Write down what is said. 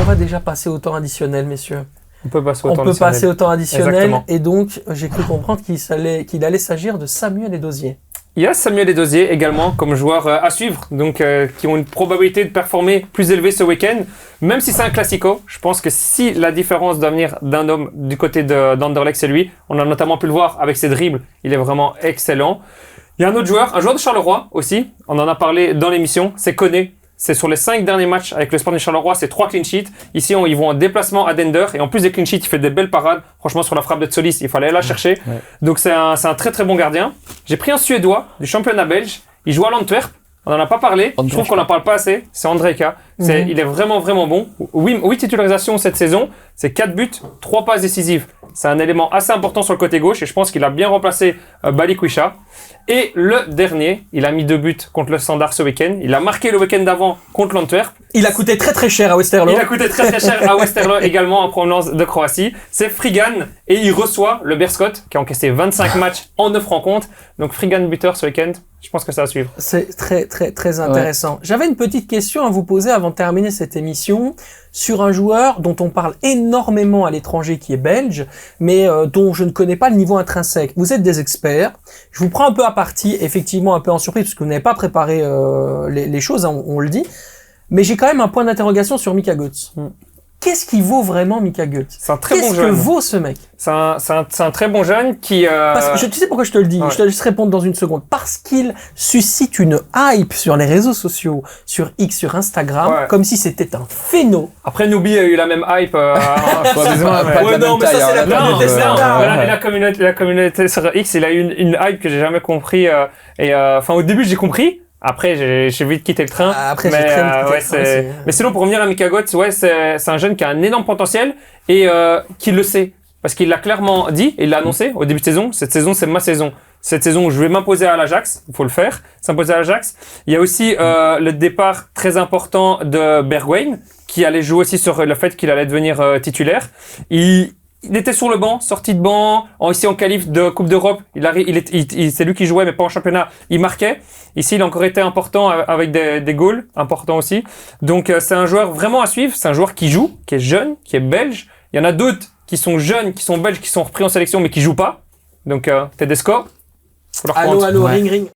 va déjà passer au temps additionnel, messieurs. On peut passer au temps additionnel. Exactement. Et donc, j'ai cru comprendre qu'il allait s'agir de Samuel Edozier. Il y a Samuel Edozier également comme joueur à suivre, donc qui ont une probabilité de performer plus élevée ce week-end. Même si c'est un classico, je pense que si la différence doit venir d'un homme du côté d'Anderlecht, c'est lui. On a notamment pu le voir avec ses dribbles, il est vraiment excellent. Il y a un autre joueur, un joueur de Charleroi aussi, on en a parlé dans l'émission, c'est Koné. C'est sur les 5 derniers matchs avec le Sporting Charleroi, c'est 3 clean sheets. Ici, ils vont en déplacement à Dender. Et en plus des clean sheets, il fait des belles parades. Franchement, sur la frappe de Tsolis, il fallait la chercher. Ouais. Donc, c'est un très très bon gardien. J'ai pris un Suédois du championnat belge. Il joue à l'Antwerp. On n'en a pas parlé. Je trouve qu'on n'en parle pas assez. C'est Andrejka. Il est vraiment vraiment bon. 8 titularisations cette saison. C'est 4 buts, 3 passes décisives. C'est un élément assez important sur le côté gauche. Et je pense qu'il a bien remplacé Balikwisha. Et le dernier, il a mis 2 buts contre le Standard ce week-end. Il a marqué le week-end d'avant contre l'Antwerp. Il a coûté très très cher à Westerlo. Il a coûté très très cher à Westerlo également en provenance de Croatie. C'est Frigan et il reçoit le Beerschot qui a encaissé 25 matchs en 9 rencontres. Donc Frigan buteur ce week-end. Je pense que ça va suivre. C'est très très très intéressant. Ouais. J'avais une petite question à vous poser avant de terminer cette émission sur un joueur dont on parle énormément à l'étranger qui est belge, mais dont je ne connais pas le niveau intrinsèque. Vous êtes des experts. Je vous prends un peu à partie, effectivement un peu en surprise, parce que vous n'avez pas préparé les choses, hein, on le dit. Mais j'ai quand même un point d'interrogation sur Mika Götze. Qu'est-ce qui vaut vraiment Mika Götze? C'est un très bon jeune. Qu'est-ce que vaut ce mec? C'est un très bon jeune qui... Parce que tu sais pourquoi je te le dis? Ouais. Je te laisse répondre dans une seconde. Parce qu'il suscite une hype sur les réseaux sociaux, sur X, sur Instagram, ouais. Comme si c'était un phéno. Après, Nubi a eu la même hype. Ouais, non, mais ça, c'est la communauté standard. La communauté sur X, il a eu une hype que j'ai jamais compris. Au début, j'ai compris. Après, j'ai vite quitté le train. Après, j'ai très vite quitté le train. Mais sinon, pour revenir à Mika Götze, ouais, c'est un jeune qui a un énorme potentiel et qui le sait. Parce qu'il l'a clairement dit et il l'a annoncé au début de saison. Cette saison, c'est ma saison. Cette saison où je vais m'imposer à l'Ajax. Il faut le faire. S'imposer à l'Ajax. Il y a aussi le départ très important de Bergwijn qui allait jouer aussi sur le fait qu'il allait devenir titulaire. Il était sur le banc, sorti de banc, ici en qualif de Coupe d'Europe. C'est lui qui jouait, mais pas en championnat. Il marquait. Ici, il a encore été important avec des goals importants aussi. Donc, c'est un joueur vraiment à suivre. C'est un joueur qui joue, qui est jeune, qui est belge. Il y en a d'autres qui sont jeunes, qui sont belges, qui sont repris en sélection, mais qui jouent pas. Donc, Tedesco. Allô, ring, ring.